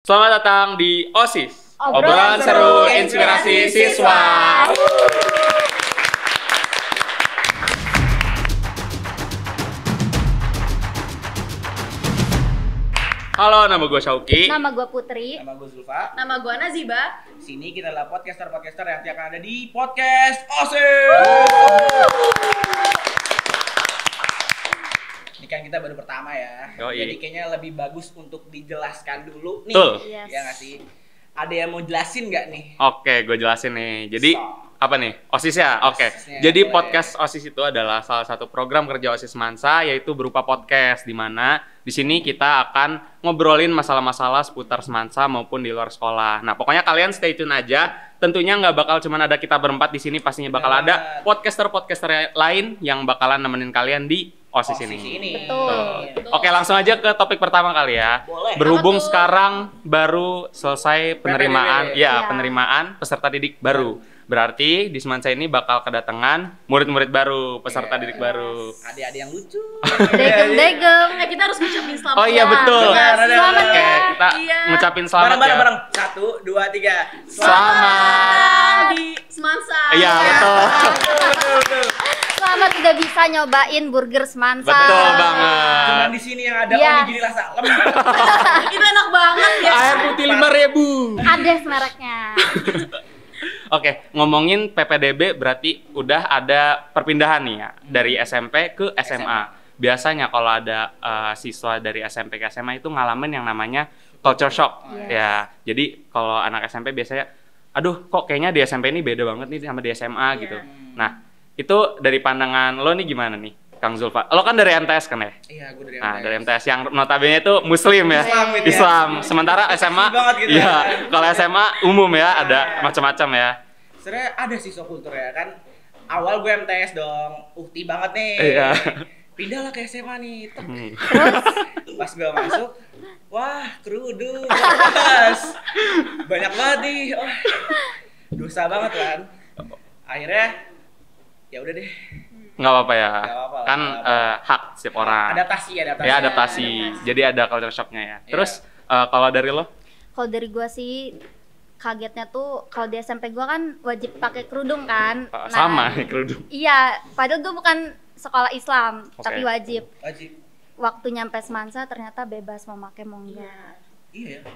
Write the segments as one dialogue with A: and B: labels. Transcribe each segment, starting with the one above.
A: Selamat datang di OSIS,
B: Obrolan seru inspirasi siswa.
A: Halo, nama gue Syauki.
B: Nama gue Putri.
C: Nama gue Zulfa.
D: Nama gue Naziba.
C: Sini kita adalah podcaster yang akan ada di podcast OSIS. Ini kan kita baru pertama ya. Jadi kayaknya lebih bagus untuk dijelaskan dulu nih.
A: Yes.
C: Ya nggak sih? Ada yang mau jelasin nggak nih?
A: Oke, gue jelasin nih. Jadi apa nih? OSIS ya? Oke. Jadi podcast OSIS itu adalah salah satu program kerja OSIS Mansa, yaitu berupa podcast, di mana di sini kita akan ngobrolin masalah-masalah seputar Semansa maupun di luar sekolah. Nah, pokoknya kalian stay tune aja. Tentunya nggak bakal cuma ada kita berempat di sini, pastinya bakal ada podcaster lain yang bakalan nemenin kalian di OSIS ini.
B: Betul.
A: Oke, langsung aja ke topik pertama kali ya.
C: Boleh.
A: Berhubung sekarang baru selesai penerimaan,
C: PPDB.
A: penerimaan peserta didik baru. Berarti di Semansa ini bakal kedatangan murid-murid baru, peserta didik baru.
C: Adik-adik yang lucu.
B: Degem.
D: Kita harus ngucapin selamat.
A: Oh iya betul.
B: Selamat
A: Oke,
B: ya.
A: kita ngucapin selamat ya.
C: Bareng. 1, 2, 3.
A: Selamat.
D: Di Semansa.
A: Iya betul.
B: Selamat udah bisa nyobain burger Semansa.
A: Betul banget.
C: Cuman di sini yang ada
B: Yes.
C: onigiri rasa lemon.
D: Itu enak banget ya.
A: Air putih 5.000.
B: Ades mereknya.
A: Oke, ngomongin PPDB berarti udah ada perpindahan nih ya dari SMP ke SMA. Biasanya kalau ada siswa dari SMP ke SMA itu ngalamin yang namanya culture shock.
B: Yes.
A: Ya, jadi kalau anak SMP biasanya, aduh kok kayaknya di SMP ini beda banget nih sama di SMA gitu. Nah, itu dari pandangan lo nih gimana nih, Kang Zulfa? Lo kan dari MTS kan ya?
C: Iya, gue dari
A: Nah,
C: MTS.
A: dari MTS yang notabene itu Muslim ya.
C: Islam gitu ya.
A: Sementara SMA,
C: banget gitu
A: iya.
C: ya.
A: Kalau SMA umum ya, ada macam-macam ya.
C: Sebenarnya ada sih shock kultur ya kan. Awal gue MTS dong, ukti banget nih.
A: Iya.
C: Pindahlah ke SMA nih. Tek.
A: Hmm.
C: Pas gue masuk, wah kerudung, bebas. Banyak banget nih. Wah, dosa banget kan. Akhirnya, ya udah deh.
A: Nggak apa-apa ya.
C: Nggak apa-apa,
A: Kan
C: nggak apa-apa.
A: hak setiap orang.
C: Adaptasi.
A: Ya adaptasi. Jadi ada culture shock-nya ya. Terus kalau dari lo?
B: Kalau dari gua sih kagetnya tuh kalau di SMP gua kan wajib pakai kerudung kan.
A: Sama kerudung.
B: Iya, padahal gua bukan sekolah Islam,
A: Oke.
B: tapi wajib.
C: Wajib.
B: Waktu nyampe Semansa ternyata bebas mau pakai mau enggak.
C: Iya.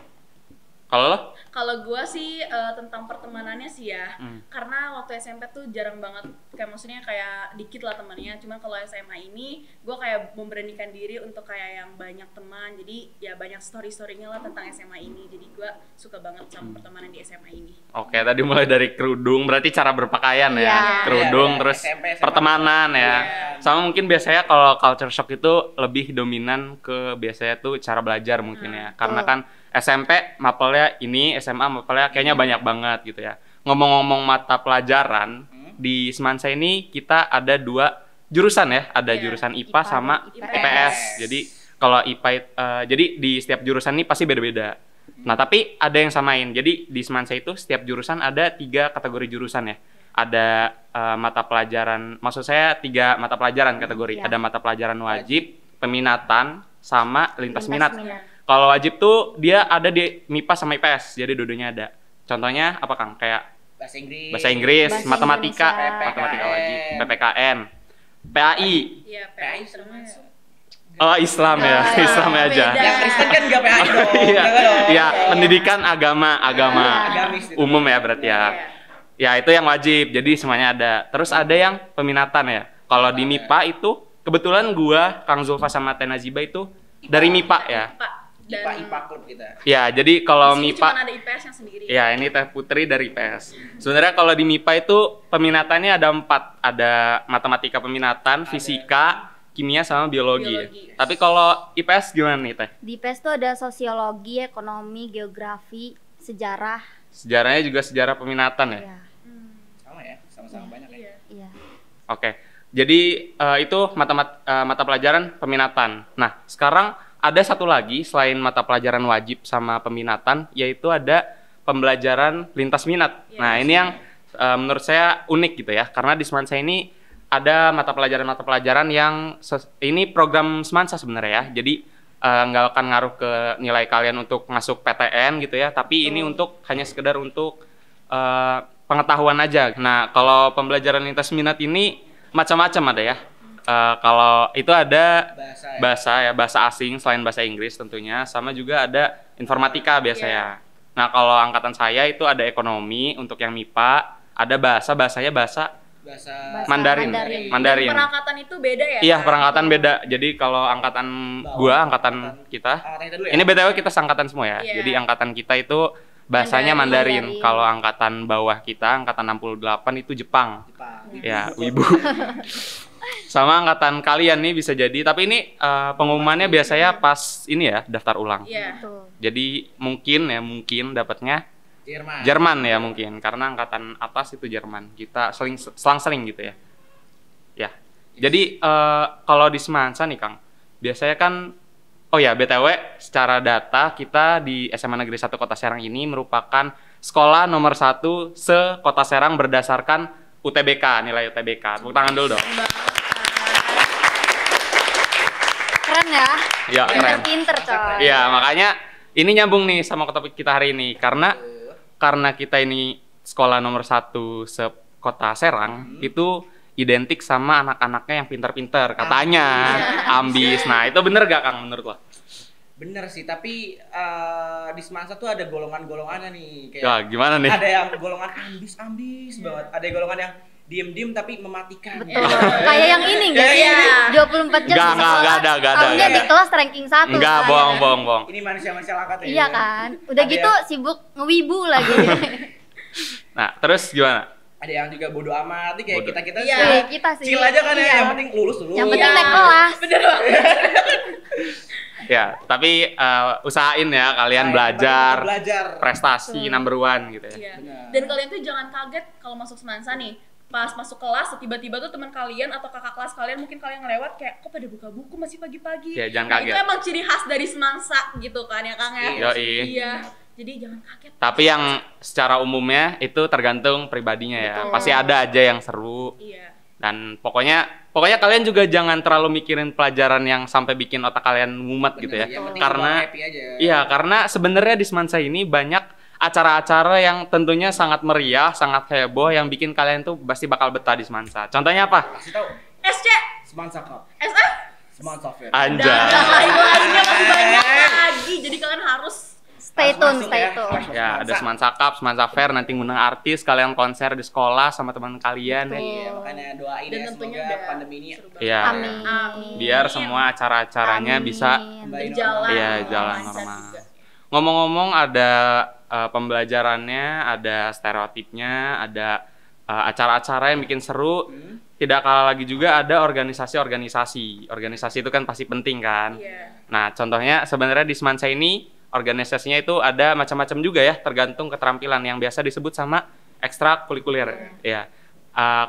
A: Kalau lo?
D: Kalau gue sih tentang pertemanannya sih ya, karena waktu SMP tuh jarang banget, kayak maksudnya kayak dikit lah temannya. Cuman kalau SMA ini, gue kayak memberanikan diri untuk kayak yang banyak teman. Jadi ya banyak story-storynya lah tentang SMA ini. Jadi gue suka banget sama pertemanan di SMA ini.
A: Oke, tadi mulai dari kerudung, berarti cara berpakaian ya.
B: Iya.
A: Kerudung,
C: Iya,
A: terus
C: SMP.
A: pertemanan ya.
C: Iya.
A: Sama mungkin biasanya kalau culture shock itu lebih dominan ke biasanya tuh cara belajar mungkin ya. Karena kan SMP mapelnya ini, SMA mapelnya kayaknya banyak banget gitu ya. Ngomong-ngomong mata pelajaran, di Semansa ini kita ada 2 jurusan ya. Ada jurusan IPA sama IPS. Jadi kalau IPA, jadi di setiap jurusan ini pasti beda-beda. Nah, tapi ada yang samain. Jadi di Semansa itu setiap jurusan ada 3 kategori jurusan ya. Ada mata pelajaran, maksud saya 3 mata pelajaran kategori. Ada mata pelajaran wajib, peminatan, sama lintas minat. Kalau wajib tuh dia ada di MIPA sama IPS, jadi dua-duanya ada. Contohnya apa Kang? Kayak bahasa Inggris,
B: Bahasa
A: matematika,
B: Indonesia.
A: matematika wajib, PPKN, PAI.
D: Iya, PAI termasuk.
A: Oh, Islam ya, Islam aja.
D: Beda.
C: Yang Kristen kan nggak PAI dong.
A: Iya,
C: Nggak dong.
A: iya, pendidikan agama
C: Agamis itu.
A: umum ya berarti ya. Ya itu yang wajib, jadi semuanya ada. Terus ada yang peminatan ya. Kalau di MIPA itu kebetulan gua, Kang Zulfa sama Teh Naziba itu dari MIPA ya.
C: IPA klub kita.
A: Ya, jadi kalau
D: Di sini
A: MIPA,
D: cuma ada IPS yang sendiri.
A: ya ini Teh Putri dari IPS. Sebenarnya kalau di MIPA itu peminatannya ada 4, ada matematika peminatan, fisika, kimia sama biologi.
D: Biologi.
A: Tapi kalau IPS gimana nih Teh?
B: Di IPS tuh ada sosiologi, ekonomi, geografi, sejarah.
A: Sejarahnya juga sejarah peminatan ya.
B: Iya.
C: Sama ya, sama-sama banyak ya.
B: Iya.
A: Oke. Jadi itu mata pelajaran peminatan. Nah, sekarang ada satu lagi selain mata pelajaran wajib sama peminatan, yaitu ada pembelajaran lintas minat. Nah, ini yang menurut saya unik gitu ya, karena di Semansa ini ada mata pelajaran yang ini program Semansa sebenarnya ya. Jadi nggak akan ngaruh ke nilai kalian untuk masuk PTN gitu ya, tapi ini untuk hanya sekedar untuk pengetahuan aja. Nah, kalau pembelajaran lintas minat ini macam-macam ada ya. Kalau itu ada bahasa asing selain bahasa Inggris tentunya, sama juga ada informatika biasanya. Nah, kalau angkatan saya itu ada ekonomi untuk yang MIPA, ada bahasanya bahasa Mandarin.
D: Dan perangkatan itu beda ya?
A: Iya, perangkatan beda. Jadi kalau angkatan angkatan kita, ini BTW kita seangkatan semua ya. Jadi angkatan kita itu bahasanya Mandarin. Kalau angkatan bawah kita, angkatan 68 itu Jepang. Ya, wibu. Sama angkatan kalian nih bisa jadi, tapi ini pengumumannya biasanya pas ini ya, daftar ulang. Jadi mungkin dapatnya Jerman ya mungkin, karena angkatan atas itu Jerman. Kita selang-seling gitu ya. Ya. Jadi kalau di Semansa nih Kang, biasanya kan BTW secara data kita di SMA Negeri 1 Kota Serang ini merupakan sekolah nomor 1 se-Kota Serang berdasarkan UTBK, nilai UTBK. Tepuk tangan dulu dong.
B: Keren ya?
A: Iya, keren.
B: Pinter coy.
A: Iya, makanya ini nyambung nih sama topik kita hari ini, karena kita ini sekolah nomor 1 se-Kota Serang, itu identik sama anak-anaknya yang pinter-pinter, katanya ambis. Nah, itu bener gak Kang menurut lo?
C: Bener sih, tapi di Semansa tuh ada golongan-golongannya nih. Kayak
A: ya, gimana nih?
C: Ada yang golongan ambis banget, ada golongan yang diem-diem tapi mematikan.
B: Betul. Kayak yang ini enggak sih? 24 jam
A: Enggak ada.
B: Dia di kelas ranking 1.
A: Enggak, bohong.
C: Ini manusia-manusia langkat ya.
B: Iya kan? Udah ada gitu sibuk ngewibu lagi.
A: Nah, terus gimana?
C: Ada yang juga bodo amat, kayak kita
B: kita sih.
C: Chill aja kan ya, yang penting lulus dulu.
B: Yang penting naik kelas.
D: Bener banget.
A: Ya, tapi usahain ya kalian belajar prestasi number 1 gitu ya.
D: Iya. Dan kalian tuh jangan kaget kalau masuk Semansa nih. Pas masuk kelas, tiba-tiba tuh teman kalian atau kakak kelas kalian mungkin kalian ngelewat kayak kok pada buka buku masih pagi-pagi.
A: Ya, jangan kaget.
D: Itu emang ciri khas dari Semansa gitu kan ya Kang ya. Iya. Jadi jangan kaget.
A: Tapi yang secara umumnya itu tergantung pribadinya ya. Pasti ada aja yang seru.
D: Iya.
A: Dan pokoknya kalian juga jangan terlalu mikirin pelajaran yang sampai bikin otak kalian mumet gitu ya. Karena sebenarnya di Semansa ini banyak acara-acara yang tentunya sangat meriah, sangat heboh, yang bikin kalian tuh pasti bakal betah di Semansa. Contohnya apa?
C: Kasih tahu.
D: SC.
C: Semansa Cup.
D: SF.
C: Semansa Fair.
A: Anjay.
D: Lain-lainnya masih banyak lagi. Jadi kalian harus
B: stay tune.
A: Ya, ada Semansa Cup, Semansa Fair, nanti ngundang artis, kalian konser di sekolah sama teman kalian ya.
C: Iya, makanya doain
D: dan
C: ya
D: tentunya
C: semoga pandemi ini
A: Amin. Biar semua acara-acaranya bisa jalan normal. Ngomong-ngomong ada pembelajarannya, ada stereotipnya, ada acara-acara yang bikin seru. Tidak kalah lagi juga ada organisasi. Organisasi itu kan pasti penting kan. Nah, contohnya sebenarnya di Semansa ini organisasinya itu ada macam-macam juga ya, tergantung keterampilan yang biasa disebut sama ekstrakurikuler. Ya.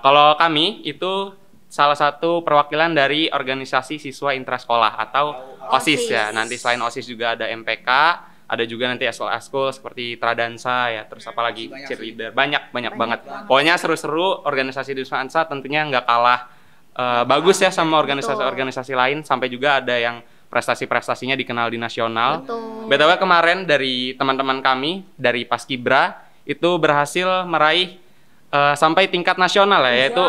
A: Kalau kami itu salah satu perwakilan dari organisasi siswa intrasekolah atau OSIS ya. Nanti selain OSIS juga ada MPK, ada juga nanti eskul seperti Tradansa ya, terus apalagi cheerleader, banyak banget. Pokoknya seru-seru. Organisasi di Semansa tentunya nggak kalah bagus ya sama organisasi-organisasi lain, sampai juga ada yang prestasi-prestasinya dikenal di nasional. BTW kemarin dari teman-teman kami dari Paskibra itu berhasil meraih sampai tingkat nasional ya, yaitu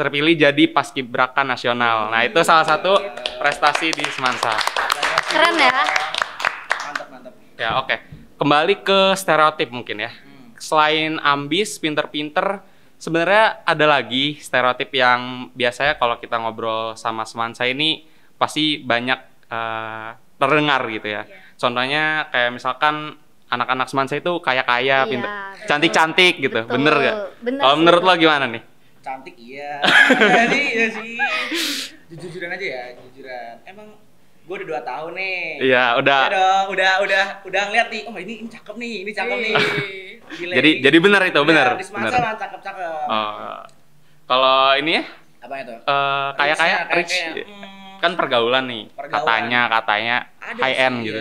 A: terpilih jadi Paskibraka nasional. Nah, itu salah satu prestasi di Semansa.
B: Keren ya.
C: Mantap.
A: Ya, oke. Kembali ke stereotip mungkin ya. Selain ambis, pinter-pinter, sebenarnya ada lagi stereotip yang biasanya kalau kita ngobrol sama Semansa ini pasti banyak terdengar gitu ya. Contohnya kayak misalkan anak-anak Semansa itu kaya-kaya, pinter, cantik-cantik gitu. Bener gak? Kalau menurut lo gimana nih?
C: Cantik iya. Jadi ya sih. Jujuran aja ya, Emang gue udah 2 tahun nih.
A: Iya, udah.
C: Udah ngeliat nih. Oh, ini cakep nih. Gila,
A: jadi benar itu, benar.
C: Di Semansa lah cakep.
A: Kalau ini ya?
C: Apa itu?
A: Kaya-kaya, rich. Kan pergaulan nih. Katanya
C: ada
A: high end gitu.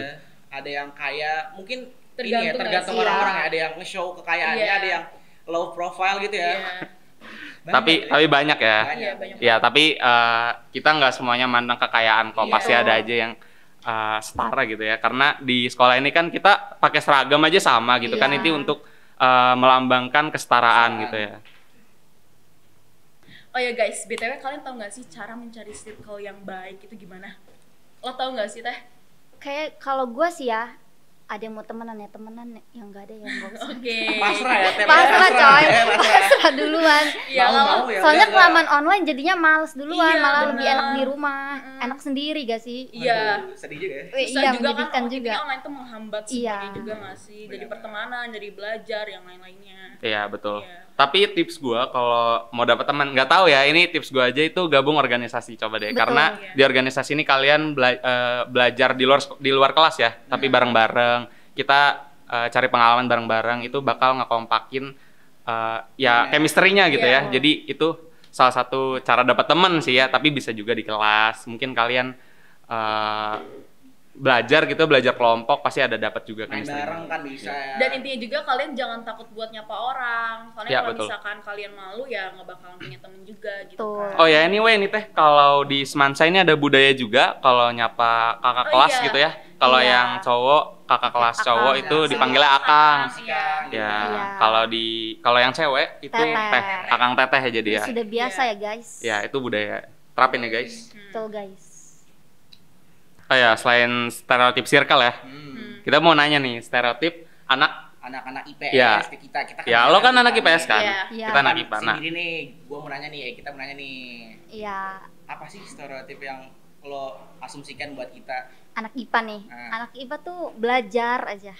C: Ada yang kaya, mungkin
D: tergantung
C: orang-orang ya. Ada yang nge-show kekayaannya, ada yang low profile gitu ya.
A: Tapi banyak ya.
D: Iya, banyak.
A: Ya, tapi kita nggak semuanya mandang kekayaan kok.
C: Iya.
A: Pasti ada aja yang setara gitu ya. Karena di sekolah ini kan kita pakai seragam aja sama gitu kan.
B: Iya.
A: Itu untuk melambangkan kesetaraan gitu ya.
D: Oh ya guys, BTW kalian tahu nggak sih cara mencari circle yang baik itu gimana? Lo tahu nggak sih Teh?
B: Kayak kalau gue sih ya, ada yang mau temenan yang nggak ada yang nggak usah.
D: Oke.
C: Pasrah ya, Teh.
B: Pasrah coy,
C: Pasrah.
B: pasrah duluan.
D: Iya,
C: Mau,
D: kalau
C: mau ya.
B: Soalnya
C: udah,
B: kelamaan online jadinya males duluan,
D: Iya,
B: malah
D: bener.
B: lebih enak di rumah, enak sendiri gak sih?
D: iya.
C: Aduh, sedih juga ya.
D: Susah
B: Iya,
D: juga kan
B: menyedihkan juga.
D: aktivitas online tuh menghambat
B: Iya.
D: semuanya juga nggak sih? Dari
C: Benar.
D: pertemanan, dari belajar, yang lain-lainnya.
A: Iya, betul.
D: Iya.
A: Tapi tips gua kalau mau dapat teman, nggak tahu ya, ini tips gua aja itu gabung organisasi coba deh.
B: Betul.
A: Karena
D: Iya.
A: di organisasi ini kalian belajar di luar kelas ya, tapi bareng-bareng. Kita cari pengalaman bareng-bareng, itu bakal ngekompakin ya
C: Bener.
A: chemistry-nya gitu
D: Iya.
A: ya. Jadi itu salah satu cara dapat teman sih ya, tapi bisa juga di kelas. Mungkin kalian belajar kelompok pasti ada dapat juga
C: Main
A: chemistry-nya.
C: bareng kan bisa ya.
D: Dan intinya juga kalian jangan takut buat nyapa orang. Soalnya
A: Iya,
D: kalau
A: betul.
D: misalkan kalian malu ya nggak bakalan punya temen juga gitu
B: Betul.
D: kan.
A: Oh ya, anyway nih Teh, kalau di Semansa ini ada budaya juga kalau nyapa kakak
D: Oh,
A: kelas
D: iya.
A: gitu ya. Kalau
B: Iya.
A: yang cowok, kakak kelas
B: Akang.
A: cowok itu
C: Akang.
A: dipanggilnya Akang.
D: Iya.
A: Ya,
B: Iya.
A: kalau yang cewek itu
B: Teteh.
A: Teh, Akang Teteh ya jadi ya.
B: Sudah biasa
D: Iya.
B: ya guys.
A: Ya, itu budaya. Terapin ya guys.
B: Betul guys.
A: Oh ya, selain stereotip circle ya. Kita mau nanya nih, stereotip
C: Anak-anak IPS
A: Iya.
C: kayak kita kan
A: ya lo kan anak IPS kan?
D: Iya.
B: Iya.
A: Kita anak IPA. Nah,
C: Sendiri nih, gua mau nanya nih, kita mau nanya nih.
B: Iya,
C: Apa sih stereotip yang lo asumsikan buat kita?
B: anak IPA nih.
C: Nah.
B: Anak IPA tuh belajar aja.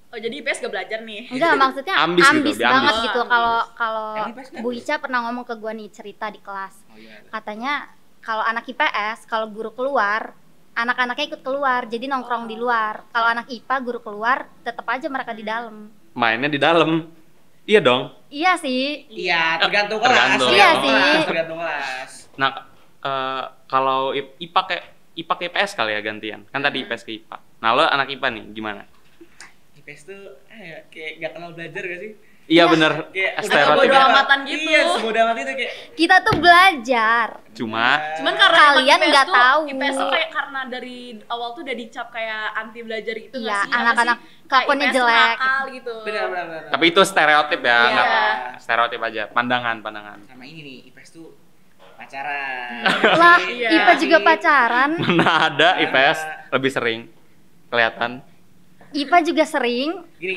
D: Oh jadi IPS gak belajar nih?
B: Enggak, maksudnya
A: Ambis gitu,
B: ambis
A: dia
B: banget
D: ambis.
B: gitu.
D: Oh,
B: Kalau
D: ambis.
B: kalau
C: Yang IPS kan?
B: Bu Ica pernah ngomong ke gua nih cerita di kelas.
C: Oh iya.
B: Katanya kalau anak IPS, kalau guru keluar, anak-anaknya ikut keluar, jadi nongkrong di luar. Kalau anak IPA guru keluar, tetap aja mereka di dalam.
A: mainnya di dalam. Iya dong.
B: Iya sih.
C: Iya, tergantung kelas.
A: Tergantung.
B: Iya
C: tergantung
B: sih.
C: kelas, tergantung kelas.
A: Nah, kalau IPA ke IPS kali ya gantian. Kan tadi IPS ke IPA. Nah, lo anak IPA nih, gimana?
C: IPS tuh kayak gak kenal belajar gak sih?
A: Iya bener,
C: Kayak
A: stereotip.
D: bodo amatan gitu.
C: Iya, sebodo amat itu kayak
B: Kita tuh belajar.
A: Cuma
D: Cuman karena
B: Kalian
D: emang IPS
B: nggak
D: tuh-
B: tahu.
D: IPS tuh kayak karena dari awal tuh udah dicap kayak anti belajar gitu nggak
B: Iya,
D: sih? Apa
B: anak-anak
D: sih? Kayak
B: kelakuannya
D: IPS tuh
B: jelek.
D: nakal gitu.
C: benar.
A: tapi itu stereotip ya,
D: Iya.
A: nggak apa-apa. Stereotip aja, pandangan.
C: Sama ini nih, IPS tuh pacaran.
B: Lah,
D: Iya.
B: IPA juga pacaran.
A: Mana ada IPS lebih sering kelihatan.
B: IPA juga sering.
C: Gini.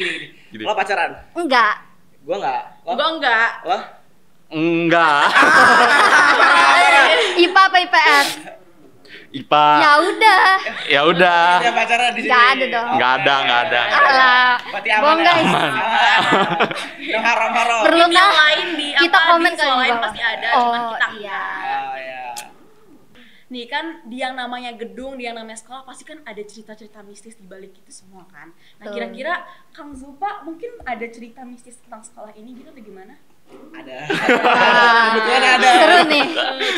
A: Gini.
C: Lo pacaran?
B: Enggak.
C: Gua enggak. Lo?
D: Gua enggak.
C: Lo?
A: Enggak.
B: IPA apa IPS?
A: IPA.
B: Ya udah.
A: Ya udah.
C: Dia pacaran di sini.
B: Nggak ada dong.
A: Nggak ada.
B: Alah.
C: Berarti aman.
B: Bohong,
C: ya?
B: guys.
C: Aman. Yang haram-haram.
B: Perlu
D: Yang
B: kah?
D: lain di
B: Kita
D: apa,
B: komen
D: di
B: kali
D: sekolah
B: di
D: lain
B: bawah.
D: pasti ada,
B: Oh,
D: cuman kita
B: iya.
D: enggak.
C: Oh iya.
D: Nih kan di yang namanya gedung, di yang namanya sekolah pasti kan ada cerita-cerita mistis di balik itu semua kan. Nah,
B: Betul.
D: kira-kira Kang Zulfa mungkin ada cerita mistis tentang sekolah ini gitu atau gimana?
C: Ada.
B: Wah,
C: Kebetulan ada.
B: Seru nih.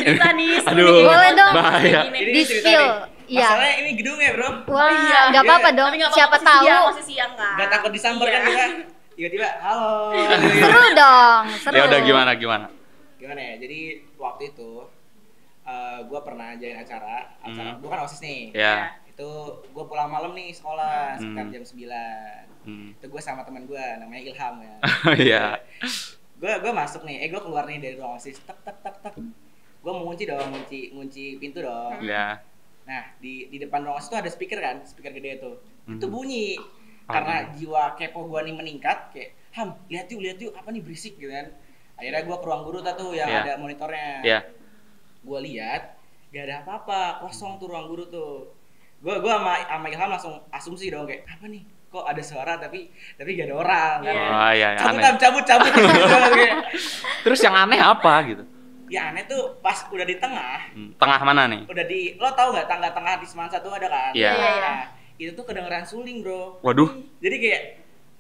D: Cerita nih, seru
A: Aduh.
D: nih.
B: Boleh dong.
A: Bahaya.
D: Gini.
C: Ini
B: Di
C: cerita
B: spill.
C: nih.
B: Iya.
C: Masalahnya ini gedungnya, Bro.
B: Wah,
D: iya.
B: nggak apa-apa dong.
D: Tapi nggak apa-apa,
B: Siapa
D: masih
B: tahu.
D: siang, masih siang kan.
C: Gak takut disamper kan
D: Iya.
C: kita? Tiba-tiba, halo.
B: Seru dong. Seru.
A: Ya udah gimana?
C: Gimana ya? Jadi waktu itu gue pernah ajain acara gue kan OSIS nih.
A: Ya.
C: Itu gue pulang malam nih sekolah sekitar
A: Hmm.
C: jam 9.
A: Hmm.
C: Itu gue sama teman gue namanya Ilham ya.
A: Iya.
C: Gue masuk nih, gue keluar nih dari ruang OSIS, tak. Gue mau ngunci dong, ngunci pintu dong.
A: Ya.
C: Nah di depan ruang OSIS tuh ada speaker kan, speaker gede tuh. Itu
A: Mhm.
C: bunyi.
A: Oh,
C: Karena
A: iya.
C: jiwa kepo gue nih meningkat, kayak Ham, lihat yuk, apa nih berisik gitu kan. Akhirnya gue ke ruang guru tuh yang
A: Iya.
C: ada monitornya.
A: Iya.
C: Gue lihat gak ada apa-apa, kosong tuh ruang guru tuh. Gue sama Ilham langsung asumsi dong kayak apa nih, kok ada suara tapi gak ada orang kan.
D: Iya.
A: Oh iya,
C: Cabut,
A: aneh.
C: cabut Kayak,
A: Terus yang aneh apa gitu?
C: ya aneh tuh pas udah di tengah,
A: Tengah mana nih?
C: udah di, lo tau nggak tangga tengah di Semansa tuh ada kan?
A: Iya.
C: Nah, itu tuh kedengeran suling, Bro.
A: Waduh.
C: Jadi kayak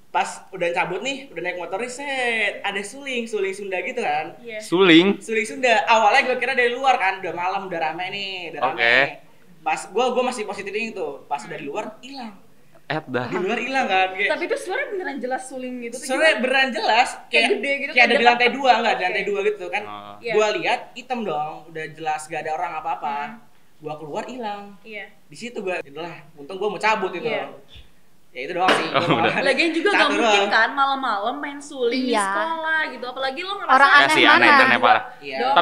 C: pas udah cabut nih, udah naik motor nih, set, ada suling Sunda gitu kan.
D: Iya.
A: Suling.
C: Suling Sunda. Awalnya gue kira dari luar kan, udah malam, udah rame nih, udah rame.
A: Oke.
C: Pas gue masih positif thinking tuh, pas udah di luar hilang.
A: dah.
C: Di luar hilang kan kayak.
D: Tapi itu suara beneran jelas suling gitu tuh
C: Suaranya
D: gimana?
C: beneran jelas
D: Kayak gede gitu,
C: kayak ada
D: kayak
C: di lantai
D: dekat.
C: 2 enggak, di
D: Oke.
C: lantai 2 gitu kan.
A: Oh.
D: Iya.
C: Gua lihat hitam dong, udah jelas gak ada orang apa-apa. Gua keluar hilang.
D: Iya.
C: Di situ gua itulah, untung gua mau cabut itu.
D: Iya.
C: Ya itu doang sih.
A: Oh,
C: Gua
A: udah.
C: mau-
D: Lagian juga gak
C: Satu
D: mungkin
C: doang.
D: kan malam-malam main suling di
B: Iya.
D: sekolah gitu. Apalagi lo ngerasa
B: Orang
A: Ya
B: aneh
A: sih,
B: mana?
A: aneh dan parah.
C: Iya.
D: Doang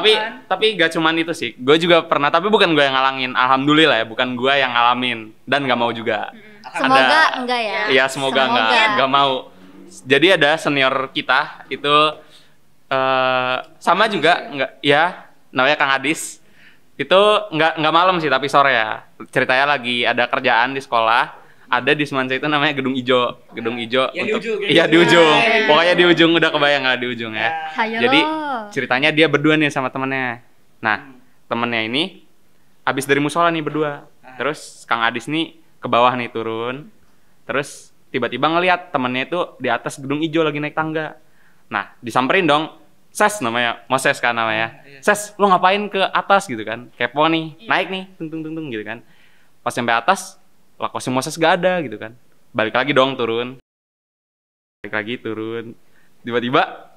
A: Tapi
D: kan?
A: gak cuman itu sih. Gue juga pernah, tapi bukan gue yang ngalangin. Alhamdulillah ya, bukan gue yang ngalamin dan gak mau juga.
B: Semoga enggak ya.
A: Iya, semoga nggak mau. Jadi ada senior kita itu sama juga nggak ya, namanya Kang Adis. Itu nggak malam sih tapi sore ya. Ceritanya lagi ada kerjaan di sekolah. Ada di Semansa itu namanya Gedung Ijo. Gedung Ijo
C: Yang di ujung, yang
A: iya
C: di
A: di
C: ujung.
A: ujung.
C: Iya.
A: Pokoknya di ujung, udah kebayang nggak di ujung ya.
B: Hayo
A: Jadi
B: lo.
A: ceritanya dia berdua nih sama temennya. Nah, temennya ini habis dari musola nih berdua. Terus Kang Adis nih ke bawah nih turun. Terus tiba-tiba ngelihat temennya itu di atas Gedung Ijo lagi naik tangga. Nah, disamperin dong. Ses namanya, Moses kan namanya. Ses, lu ngapain ke atas gitu kan? Kepo nih, naik nih, tung tung tung tung gitu kan. Pas sampai atas, lah kok si Moses gak ada gitu kan. Balik lagi dong turun. Balik lagi turun. Tiba-tiba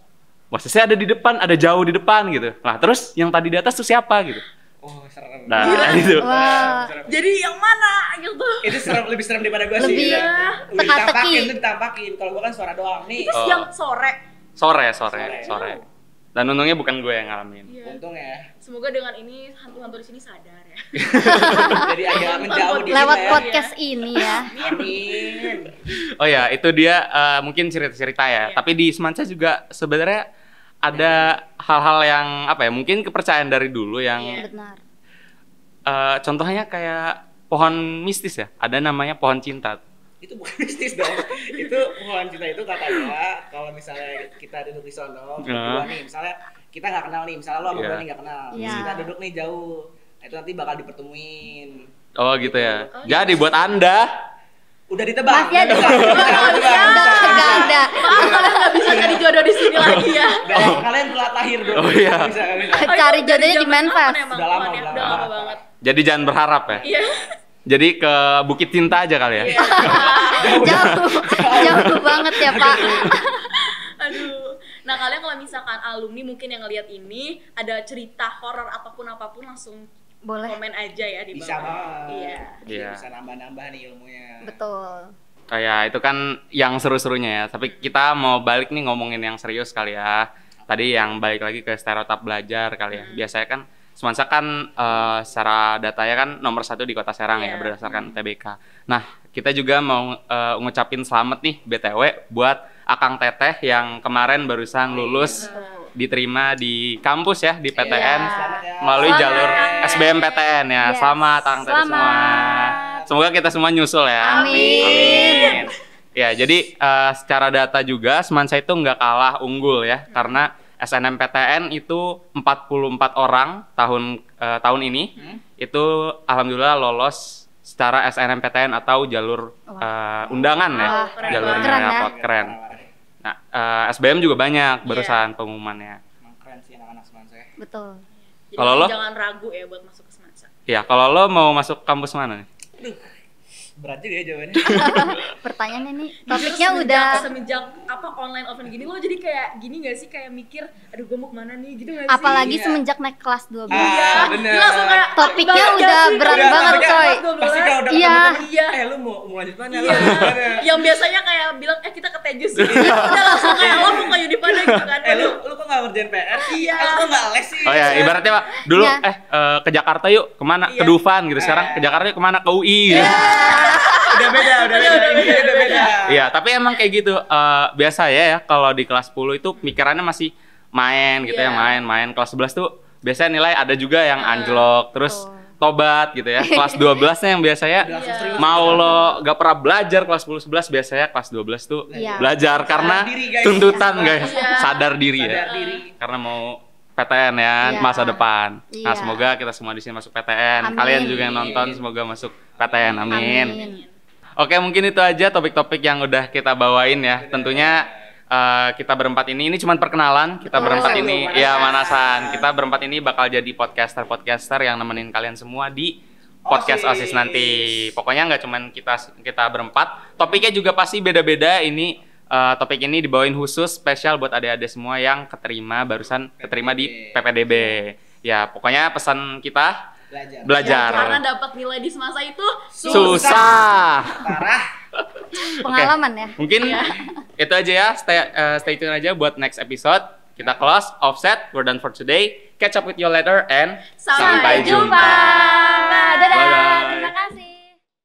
A: Mosesnya ada di depan, ada jauh di depan gitu. Lah terus yang tadi di atas tuh siapa gitu.
C: Oh, serem.
A: Nah, gitu.
B: Wah.
D: Jadi yang mana gitu?
C: Itu serem, lebih serem daripada gua
B: Lebih
C: sih. Udah
B: teka-teki.
C: ditampakin. Kalau gua kan suara doang nih.
D: Itu
A: Oh.
D: siang sore.
A: Sore. Dan untungnya bukan gue yang ngalamin.
D: Iya.
C: Untung ya.
D: Semoga dengan ini hantu-hantu di sini sadar ya.
C: Jadi agak menjauh di
B: Lewat
C: sini ya.
B: podcast ini ya.
C: Amin.
A: Oh ya, itu dia mungkin cerita-cerita ya.
D: Iya.
A: Tapi di Semansa juga sebenarnya ada hal-hal yang apa ya? Mungkin kepercayaan dari dulu yang
D: Iya.
B: Benar.
A: contohnya kayak pohon mistis ya. Ada namanya pohon cinta.
C: Itu bukan mistis dong. Itu pohon cinta itu katanya kalau misalnya kita duduk di sono berdua nih, misalnya kita nggak kenal nih, misalnya lo sama
A: Iya.
C: gue nih nggak kenal, terus
B: Iya.
C: kita duduk nih jauh, nah, itu nanti bakal dipertemuin.
A: Oh gitu ya.
D: Oh,
A: Jadi buat Anda
C: Udah ditebak.
B: Masih ada.
C: Udah ditebak.
B: Enggak ada.
D: Maaf kalian nggak bisa jadi jodoh di sini lagi ya.
C: Kalian telat lahir dong.
A: Oh, iya.
C: Bisa.
B: Cari jodohnya di
D: Zaman
B: Manfest.
D: kapan emang
C: Udah lama,
D: pohonnya?
C: udah
D: Udah
C: lama.
D: lama banget.
A: jadi jangan berharap ya.
D: Iya.
A: Jadi ke Bukit Cinta aja kali ya.
D: Iya.
B: Jauh banget ya Pak.
D: Aduh. Nah, kalian kalau misalkan alumni mungkin yang ngelihat ini ada cerita horor ataupun apapun langsung
B: Boleh.
D: komen aja ya di bawah.
C: Bisa banget.
D: Iya.
A: Iya.
C: Bisa nambah-nambah nih ilmunya.
B: Betul.
A: Oh ya, itu kan yang seru-serunya ya. Tapi kita mau balik nih ngomongin yang serius kali ya. Tadi yang balik lagi ke stereotip belajar kali ya. Biasanya kan Semansa kan secara datanya kan nomor 1 di Kota Serang ya
D: Iya.
A: berdasarkan TBK. Nah, kita juga mau ngucapin selamat nih BTW buat Akang Teteh yang kemarin barusan lulus diterima di kampus ya di PTN
B: Iya.
C: Selamat ya.
A: melalui
B: Selamat.
A: jalur SBMPTN ya.
B: Yes.
A: Selamat Akang Teteh semua.
B: Selamat.
A: Semoga kita semua nyusul ya.
B: Amin.
A: Ya, jadi secara data juga Semansa itu nggak kalah unggul ya, karena SNMPTN itu 44 orang tahun ini itu alhamdulillah lolos secara SNMPTN atau jalur undangan ya,
B: Wah,
D: keren
A: jalurnya
B: banget. Keren ya.
A: rapot keren. Nah, SBM juga banyak barusan pengumumannya.
C: Emang keren sih anak-anak Semansa ya.
B: Betul.
D: Jadi
A: Kalau lo?
D: jangan ragu ya buat masuk ke Semansa.
A: Ya, kalau lo mau masuk kampus mana nih?
C: Berat juga ya jawabannya.
B: Pertanyaannya nih,
D: Jujur,
B: topiknya
D: semenjak-
B: udah
D: semenjak apa online offline gini lo jadi kayak gini gak sih, kayak mikir aduh gue mau kemana nih gitu gak sih?
B: apalagi
C: Iya.
B: semenjak naik kelas 12.
C: Ah, bener.
D: Dia langsung kayak
B: Topiknya
D: banget
B: udah
D: gak sih?
B: berat
C: Udah,
B: banget,
C: topiknya
B: coy.
C: Pasti kalau udah
B: Iya.
C: ketemu temen,
D: Iya.
C: lu mau lanjut mana?
D: Iya.
C: Lu mau mana?
D: Yang biasanya kayak bilang kita ke Tejus gitu. Udah langsung kayak lo mau ke Unipana gitu kan.
C: Lu kok nggak ngerjain PR sih?
D: Iya.
C: Lu kok nggak les sih?
A: Oh ya, ibaratnya Pak, dulu
B: Iya.
A: ke Jakarta yuk, kemana? Ke
D: Iya.
A: Dufan gitu. Sekarang ke Jakarta yuk kemana? Ke UI gitu.
C: Udah beda. Udah beda.
A: Iya, tapi emang kayak gitu. Biasa ya kalau di kelas 10 itu pikirannya masih main gitu ya,
D: Iya.
A: main. Kelas 11 tuh biasanya nilai ada juga yang anjlok, terus
B: Betul.
A: tobat gitu ya. Kelas 12-nya yang biasanya
C: Udah langsung
D: Iya.
C: serius.
A: mau lo gak pernah belajar kelas 10-11 biasanya kelas 12 tuh
B: Iya.
A: belajar karena
C: diri, guys.
A: tuntutan guys,
D: Iya.
A: sadar diri ya.
C: Sadar diri.
A: Karena mau PTN ya,
B: Iya.
A: masa depan. Nah,
B: Iya.
A: semoga kita semua di sini masuk PTN.
B: Amin.
A: Kalian juga yang nonton semoga masuk PTN. Amin.
B: Amin.
A: Oke, mungkin itu aja topik-topik yang udah kita bawain ya. Tentunya kita berempat ini cuma perkenalan. Kita berempat
C: Manasan
A: ini
C: dulu,
A: ya
C: manasan.
A: manasan. Kita berempat ini bakal jadi podcaster yang nemenin kalian semua di podcast OSIS nanti. Pokoknya nggak cuman kita berempat, topiknya juga pasti beda-beda. Ini topik ini dibawain khusus spesial buat adik-adik semua yang barusan keterima di PPDB. Ya, pokoknya pesan kita belajar.
D: Karena dapat nilai di semasa itu
A: susah.
C: Parah.
B: Pengalaman ya.
A: Mungkin itu aja ya. Stay tune aja buat next episode. Kita close, offset, we're done for today. Catch up with you later and
D: sampai jumpa.